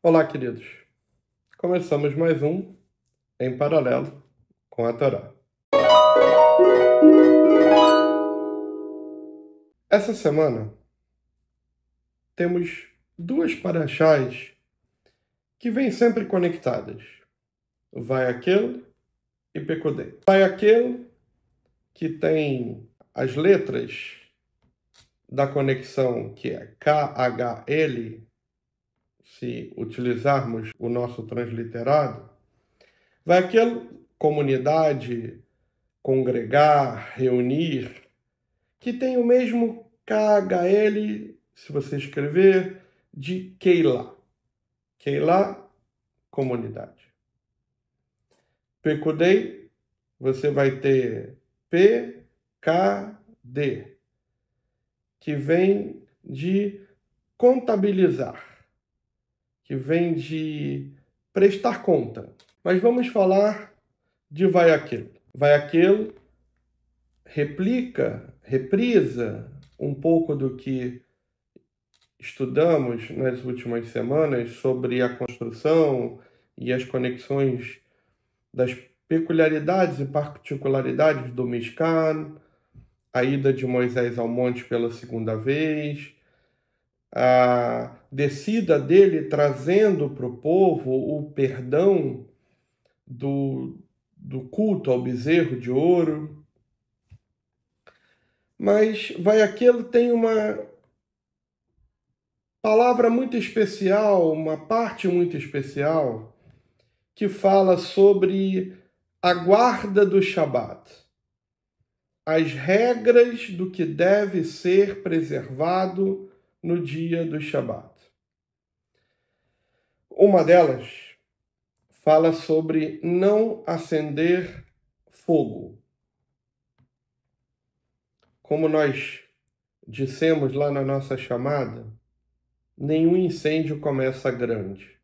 Olá, queridos. Começamos mais um Em Paralelo com a Torá. Essa semana temos duas paraxás que vêm sempre conectadas. Vai aquele e Pecudei. Vai aquele que tem as letras da conexão que é KHL, se utilizarmos o nosso transliterado. Vai aquele, comunidade, congregar, reunir, que tem o mesmo KHL, se você escrever, de Keilah. Keilah, comunidade. Pekudei, você vai ter PKD, que vem de contabilizar, que vem de prestar conta. Mas vamos falar de vai aquele. Vai aquele reprisa um pouco do que estudamos nas últimas semanas sobre a construção e as conexões das peculiaridades e particularidades do Mishkan, a ida de Moisés ao monte pela segunda vez, a descida dele trazendo para o povo o perdão do culto ao bezerro de ouro. Mas vai aquele tem uma palavra muito especial, uma parte muito especial, que fala sobre a guarda do Shabat, as regras do que deve ser preservado no dia do Shabat. Uma delas fala sobre não acender fogo. Como nós dissemos lá na nossa chamada, nenhum incêndio começa grande.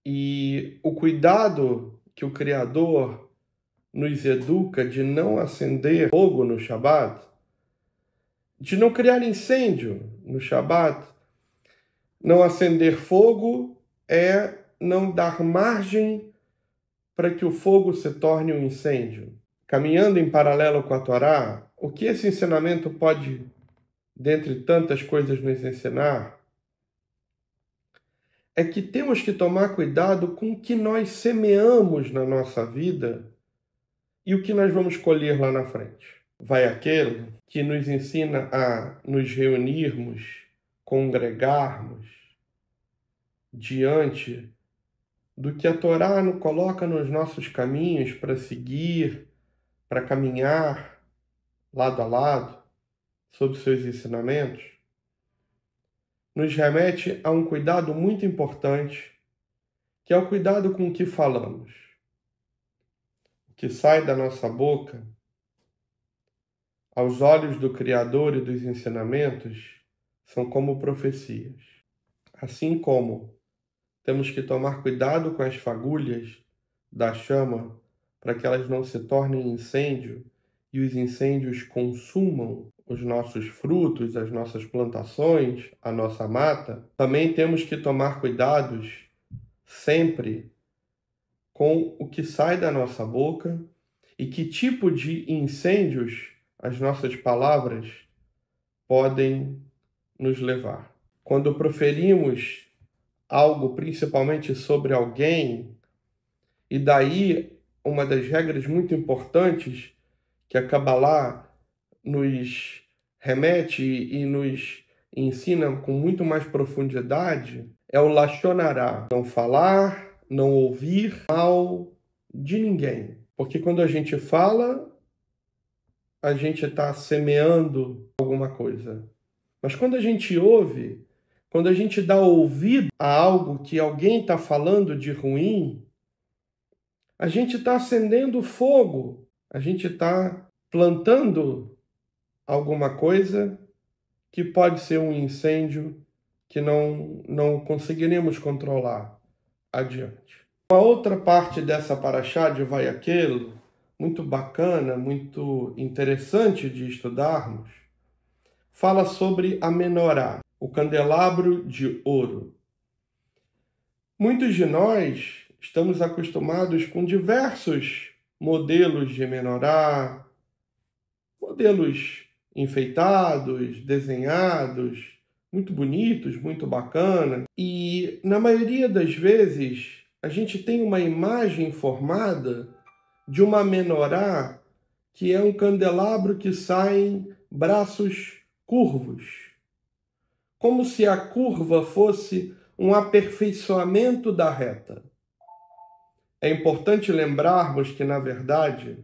E o cuidado que o Criador nos educa de não acender fogo no Shabat, de não criar incêndio no Shabat. Não acender fogo é não dar margem para que o fogo se torne um incêndio. Caminhando em paralelo com a Torá, o que esse ensinamento pode, dentre tantas coisas, nos ensinar? É que temos que tomar cuidado com o que nós semeamos na nossa vida e o que nós vamos colher lá na frente. Vai aquele que nos ensina a nos reunirmos, congregarmos diante do que a Torá nos coloca nos nossos caminhos para seguir, para caminhar lado a lado, sob seus ensinamentos, nos remete a um cuidado muito importante, que é o cuidado com o que falamos. O que sai da nossa boca, aos olhos do Criador e dos ensinamentos, são como profecias. Assim como temos que tomar cuidado com as fagulhas da chama para que elas não se tornem incêndio e os incêndios consumam os nossos frutos, as nossas plantações, a nossa mata, também temos que tomar cuidados sempre com o que sai da nossa boca e que tipo de incêndios as nossas palavras podem nos levar. Quando proferimos algo, principalmente sobre alguém, e daí uma das regras muito importantes que a Kabbalah nos remete e nos ensina com muito mais profundidade, é o Lashon Hará. Não falar, não ouvir mal de ninguém. Porque quando a gente fala, a gente está semeando alguma coisa. Mas quando a gente ouve, quando a gente dá ouvido a algo que alguém está falando de ruim, a gente está acendendo fogo, a gente está plantando alguma coisa que pode ser um incêndio que não conseguiremos controlar adiante. Uma outra parte dessa paraxá de vai aquele, muito bacana, muito interessante de estudarmos, fala sobre a menorá. o candelabro de ouro. Muitos de nós estamos acostumados com diversos modelos de menorá, modelos enfeitados, desenhados, muito bonitos, muito bacana. E na maioria das vezes a gente tem uma imagem formada de uma menorá que é um candelabro que saem braços curvos, como se a curva fosse um aperfeiçoamento da reta. É importante lembrarmos que, na verdade,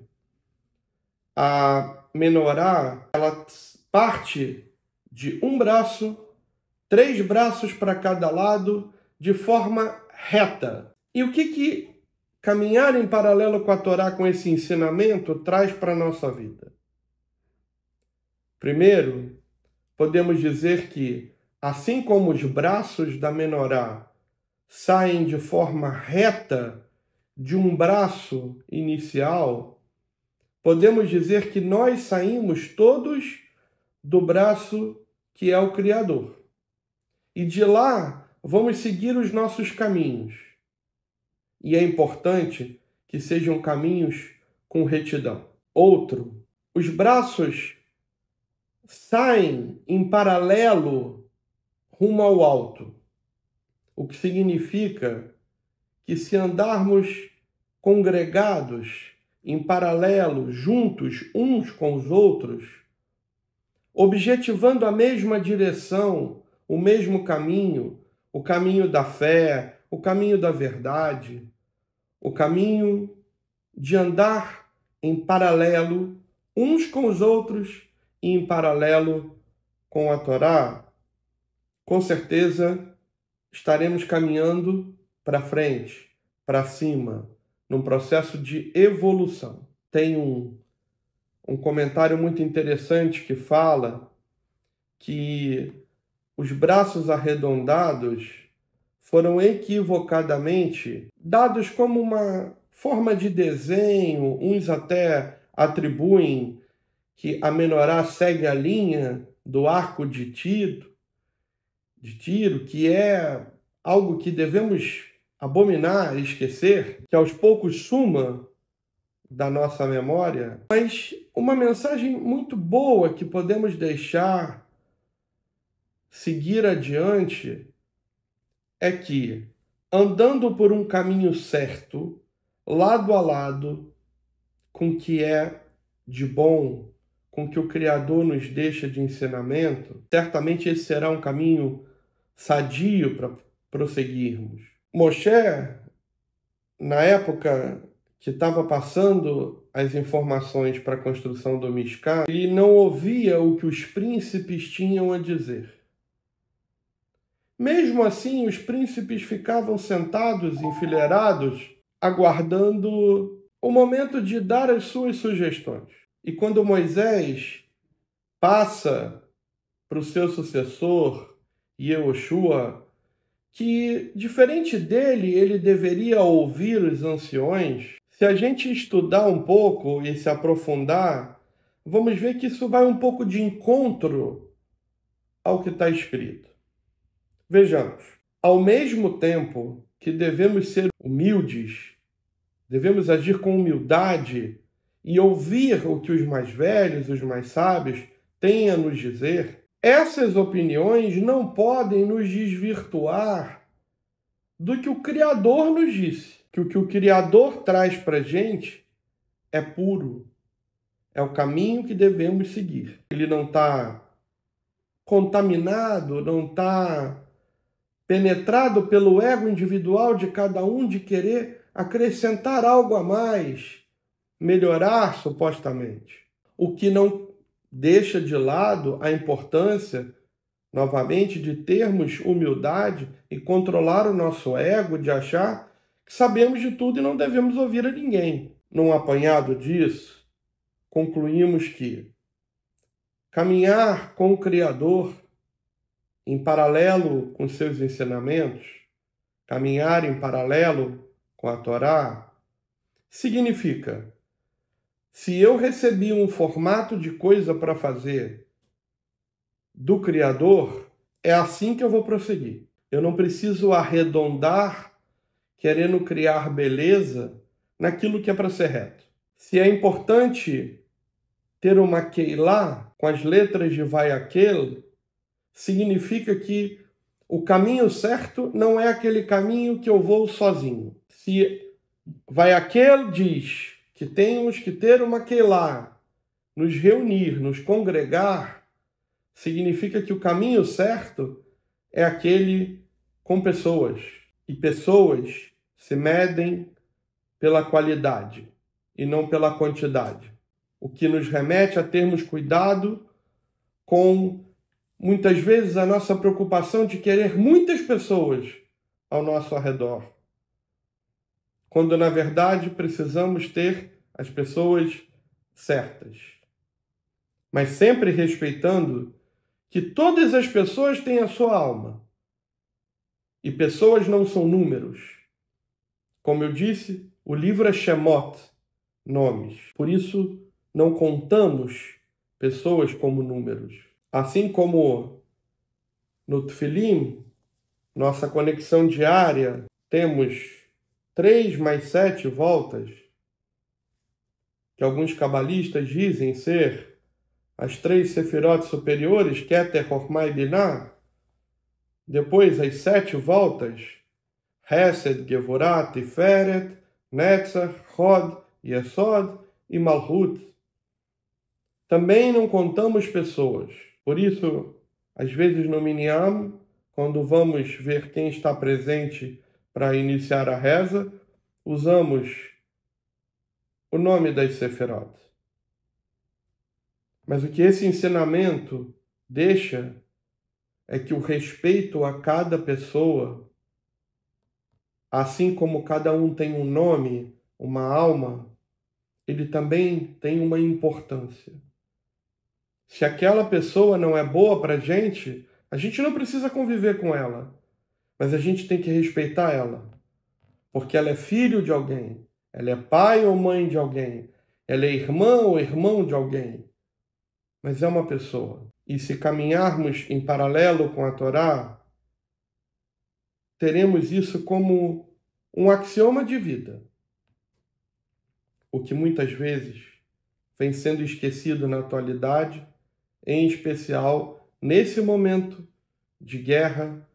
a menorá, ela parte de um braço, 3 braços para cada lado, de forma reta. E o que caminhar em paralelo com a Torá, com esse ensinamento, traz para a nossa vida? Primeiro, podemos dizer que, assim como os braços da menorá saem de forma reta de um braço inicial, podemos dizer que nós saímos todos do braço que é o Criador. E de lá vamos seguir os nossos caminhos. E é importante que sejam caminhos com retidão. Outro, os braços saem em paralelo rumo ao alto, o que significa que se andarmos congregados, em paralelo, juntos uns com os outros, objetivando a mesma direção, o mesmo caminho, o caminho da fé, o caminho da verdade, o caminho de andar em paralelo uns com os outros e em paralelo com a Torá, com certeza estaremos caminhando para frente, para cima, num processo de evolução. Tem um comentário muito interessante que fala que os braços arredondados foram equivocadamente dados como uma forma de desenho, uns até atribuem que a menorá segue a linha do arco de tiro, que é algo que devemos abominar e esquecer, que aos poucos suma da nossa memória, mas uma mensagem muito boa que podemos deixar seguir adiante é que, andando por um caminho certo, lado a lado, com o que é de bom, com o que o Criador nos deixa de ensinamento, certamente esse será um caminho sadio para prosseguirmos. Moshe, na época que estava passando as informações para a construção do Mishkan, ele não ouvia o que os príncipes tinham a dizer. Mesmo assim, os príncipes ficavam sentados, enfileirados, aguardando o momento de dar as suas sugestões. E quando Moisés passa para o seu sucessor, Yehoshua, que, diferente dele, ele deveria ouvir os anciões, se a gente estudar um pouco e se aprofundar, vamos ver que isso vai um pouco de encontro ao que está escrito. Vejamos, ao mesmo tempo que devemos ser humildes, devemos agir com humildade e ouvir o que os mais velhos, os mais sábios têm a nos dizer, essas opiniões não podem nos desvirtuar do que o Criador nos disse. Que o Criador traz para a gente é puro, é o caminho que devemos seguir. Ele não está contaminado, não está penetrado pelo ego individual de cada um de querer acrescentar algo a mais, melhorar supostamente. O que não deixa de lado a importância, novamente, de termos humildade e controlar o nosso ego, de achar que sabemos de tudo e não devemos ouvir a ninguém. Num apanhado disso, concluímos que caminhar com o Criador em paralelo com seus ensinamentos, caminhar em paralelo com a Torá, significa, se eu recebi um formato de coisa para fazer do Criador, é assim que eu vou prosseguir. Eu não preciso arredondar, querendo criar beleza naquilo que é para ser reto. Se é importante ter uma Keilah com as letras de Vai Aquel, significa que o caminho certo não é aquele caminho que eu vou sozinho. Se Vai Aquel diz que temos que ter uma Keilah, nos reunir, nos congregar, significa que o caminho certo é aquele com pessoas. E pessoas se medem pela qualidade e não pela quantidade. O que nos remete a termos cuidado com, muitas vezes, a nossa preocupação de querer muitas pessoas ao nosso redor, quando, na verdade, precisamos ter as pessoas certas. Mas sempre respeitando que todas as pessoas têm a sua alma. E pessoas não são números. Como eu disse, o livro é Shemot, nomes. Por isso, não contamos pessoas como números. Assim como no Tefilim, nossa conexão diária, temos 3 mais 7 voltas, que alguns cabalistas dizem ser as 3 sefirot superiores, Keter, Chokhmah e Binah. Depois, as 7 voltas, Hesed, Gevurah, Tiferet, Netzach, Hod, Yesod e Malhut. Também não contamos pessoas. Por isso, às vezes no Minyan, quando vamos ver quem está presente para iniciar a reza, usamos o nome das Sefirot. Mas o que esse ensinamento deixa é que o respeito a cada pessoa, assim como cada um tem um nome, uma alma, ele também tem uma importância. Se aquela pessoa não é boa para a gente não precisa conviver com ela, mas a gente tem que respeitar ela, porque ela é filho de alguém, ela é pai ou mãe de alguém, ela é irmã ou irmão de alguém, mas é uma pessoa. E se caminharmos em paralelo com a Torá, teremos isso como um axioma de vida, o que muitas vezes vem sendo esquecido na atualidade, em especial nesse momento de guerra,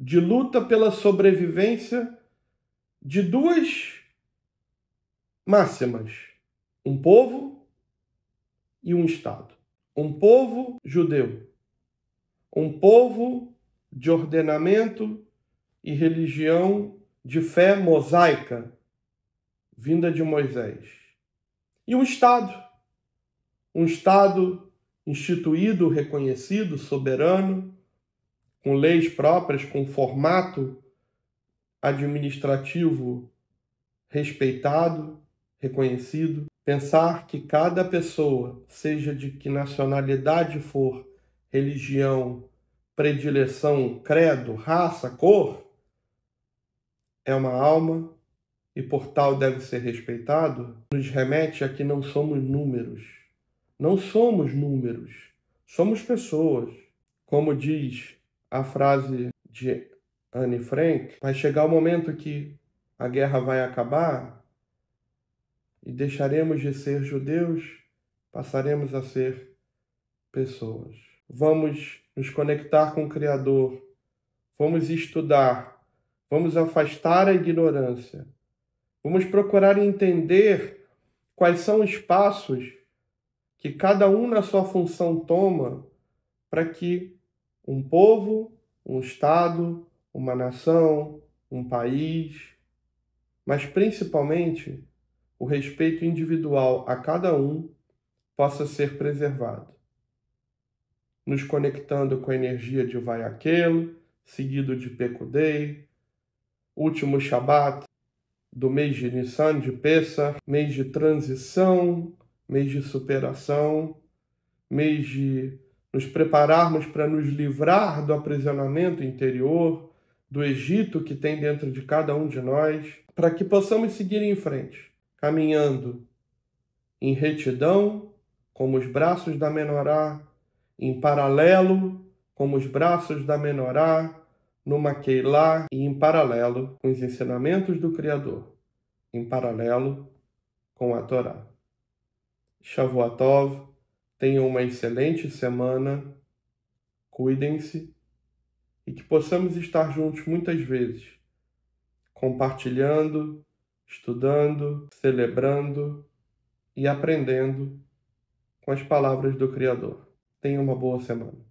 de luta pela sobrevivência de 2 máximas: um povo e um Estado. Um povo judeu, um povo de ordenamento e religião de fé mosaica, vinda de Moisés. E um Estado instituído, reconhecido, soberano, com leis próprias, com formato administrativo respeitado, reconhecido. Pensar que cada pessoa, seja de que nacionalidade for, religião, predileção, credo, raça, cor, é uma alma e por tal deve ser respeitado, nos remete a que não somos números. Não somos números, somos pessoas. Como diz a frase de Anne Frank, vai chegar o momento que a guerra vai acabar e deixaremos de ser judeus, passaremos a ser pessoas. Vamos nos conectar com o Criador, vamos estudar, vamos afastar a ignorância, vamos procurar entender quais são os passos que cada um na sua função toma para que um povo, um Estado, uma nação, um país, mas principalmente o respeito individual a cada um possa ser preservado. Nos conectando com a energia de Vai Aquel, seguido de Pekudei, último Shabat do mês de Nissan, de Pessah, mês de transição, mês de superação, mês de nos prepararmos para nos livrar do aprisionamento interior, do Egito que tem dentro de cada um de nós, para que possamos seguir em frente, caminhando em retidão, como os braços da menorá, em paralelo como os braços da Menorá, numa Keilah e em paralelo com os ensinamentos do Criador, em paralelo com a Torá. Shavua Tov, tenham uma excelente semana, cuidem-se e que possamos estar juntos muitas vezes, compartilhando, estudando, celebrando e aprendendo com as palavras do Criador. Tenha uma boa semana.